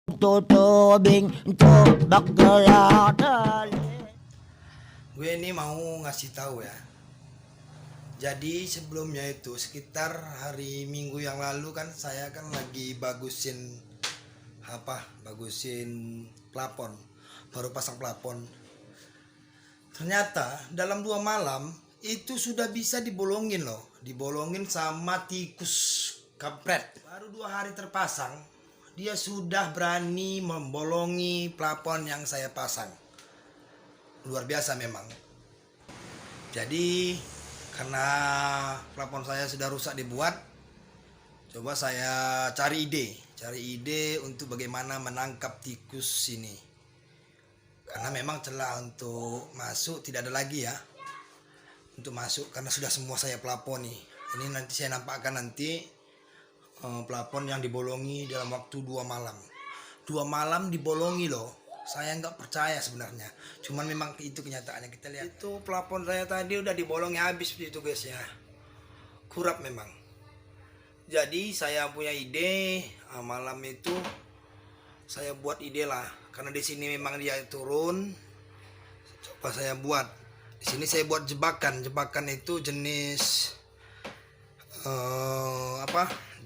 Tutubing tubak gelap. Gue ini mau ngasih tahu ya. Jadi sebelumnya itu sekitar hari Minggu yang lalu kan saya kan lagi bagusin plafon, baru pasang plafon. Ternyata dalam 2 malam itu sudah bisa dibolongin loh, dibolongin sama tikus kampret. Baru 2 hari terpasang, dia sudah berani membolongi plafon yang saya pasang. Luar biasa memang. Jadi karena plafon saya sudah rusak dibuat, coba saya cari ide untuk bagaimana menangkap tikus ini. Karena memang celah untuk masuk tidak ada lagi ya. Untuk masuk karena sudah semua saya plafoni. Ini nanti saya nampakkan nanti plafon yang dibolongi dalam waktu 2 malam. 2 malam dibolongi loh. Saya nggak percaya sebenarnya. Cuman memang itu kenyataannya, kita lihat. Itu plafon saya tadi udah dibolongi habis begitu guys ya. Kurap memang. Jadi saya punya ide, malam itu saya buat ide lah. Karena di sini memang dia turun. Coba saya buat. Di sini saya buat jebakan. Jebakan itu jenis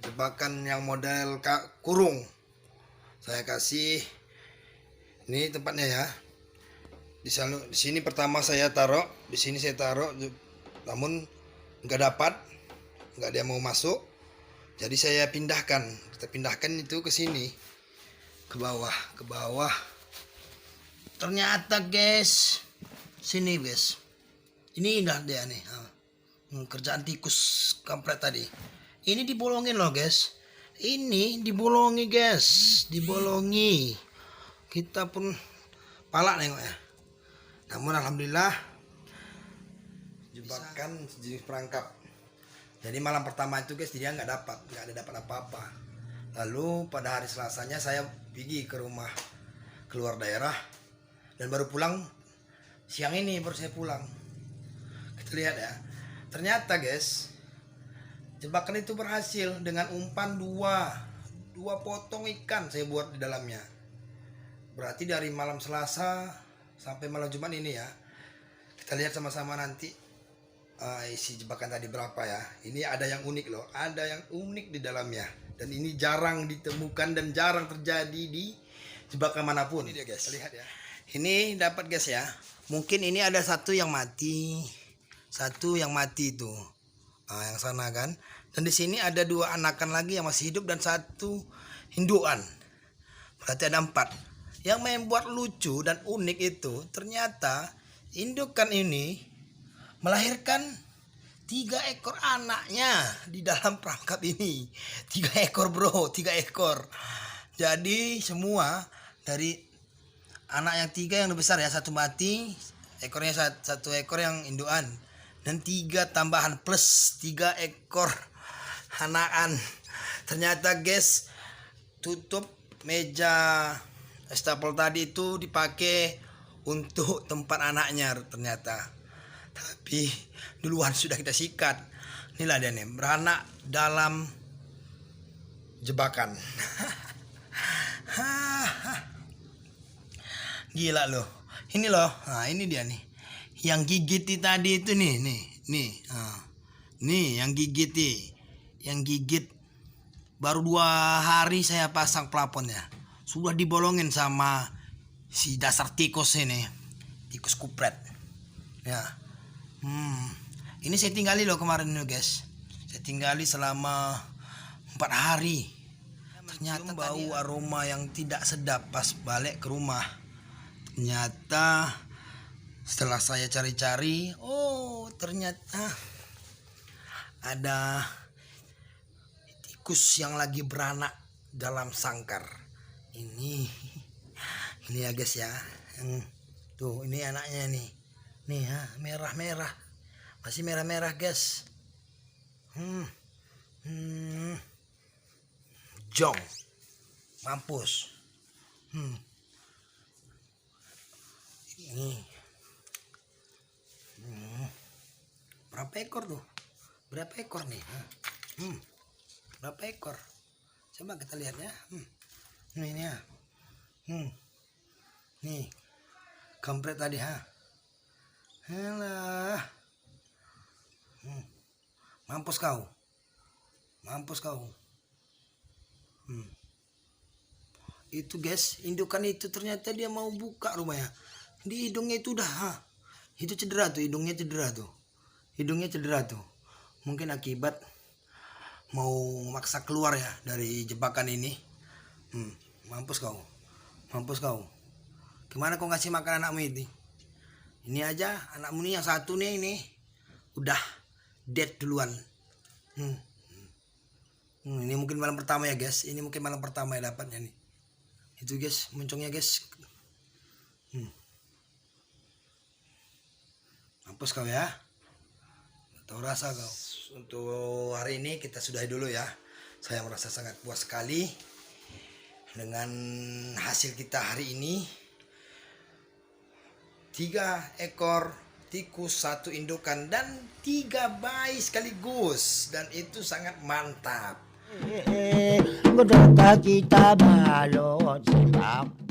jebakan yang model kurung. Saya kasih ini tempatnya ya. Di sini pertama saya taruh, di sini saya taruh, namun nggak ada yang mau masuk. Jadi saya pindahkan, kita pindahkan itu ke sini, ke bawah. Ternyata guys, sini guys, ini indah dia nih. Kerjaan tikus kampret tadi. Ini dibolongin loh guys. Ini dibolongi guys, dibolongi. Kita pun palak nengok ya. Namun alhamdulillah jebakan jenis perangkap. Jadi malam pertama itu guys dia nggak ada dapat apa-apa. Lalu pada hari Selasanya saya pergi ke rumah keluar daerah dan baru pulang siang ini baru saya pulang. Kita lihat ya. Ternyata guys jebakan itu berhasil dengan umpan dua potong ikan saya buat di dalamnya. Berarti dari malam Selasa sampai malam Jumat ini ya. Kita lihat sama-sama nanti isi jebakan tadi berapa ya. Ini ada yang unik loh. Ada yang unik di dalamnya. Dan ini jarang ditemukan dan jarang terjadi di jebakan manapun. Ini dia guys. Lihat ya. Ini dapat guys ya. Mungkin ini ada satu yang mati. Satu yang mati itu. Yang sana kan. Dan di sini ada 2 anakan lagi yang masih hidup dan 1 indukan. Berarti ada 4. Yang membuat lucu dan unik itu ternyata indukan ini melahirkan 3 ekor anaknya di dalam perangkap ini. 3 ekor bro, 3 ekor. Jadi semua dari anak yang 3 yang lebih besar ya, 1 mati, ekornya 1 ekor yang indukan. Dan 3 tambahan plus 3 ekor anakan. Ternyata guys, tutup meja estafel tadi itu dipakai untuk tempat anaknya ternyata. Tapi duluan sudah kita sikat. Inilah dia nih, beranak dalam jebakan. Gila loh. Ini loh. Nah, ini dia nih. Yang gigit tadi itu nih. Nih yang gigit nih. Yang gigit baru 2 hari saya pasang plafonnya. Sudah dibolongin sama si dasar tikus ini. Tikus kupret. Ya. Ini saya tinggali loh kemarin loh guys. Saya tinggali selama 4 hari. Ternyata bau aroma yang tidak sedap pas balik ke rumah. Ternyata setelah saya cari-cari, oh ternyata ada tikus yang lagi beranak dalam sangkar. Ini ya guys ya. Tuh ini anaknya nih. Nih ya, merah-merah. Masih merah-merah guys. Jong. Mampus. Ini. Berapa ekor tuh? Berapa ekor nih? Berapa ekor? Coba kita lihat ya. Ini ya. Nih, kampret tadi ha. Alah. Mampus kau. Mampus kau. Itu guys, indukan itu ternyata dia mau buka rumahnya. Di hidungnya itu udah itu cedera tuh, hidungnya cedera tuh. Hidungnya cedera tuh. Mungkin akibat mau maksa keluar ya dari jebakan ini. Mampus kau. Mampus kau. Gimana kau ngasih makan anakmu ini? Ini aja anakmu nih yang satu nih ini udah dead duluan. Ini mungkin malam pertama ya guys. Ini mungkin malam pertama ya dapatnya nih. Itu guys, moncongnya guys. Mampus kau ya. Tahu rasa kau. Untuk hari ini kita sudahi dulu ya. Saya merasa sangat puas sekali dengan hasil kita hari ini. 3 ekor tikus, 1 indukan dan 3 bayi sekaligus, dan itu sangat mantap. Berkata kita balot sepak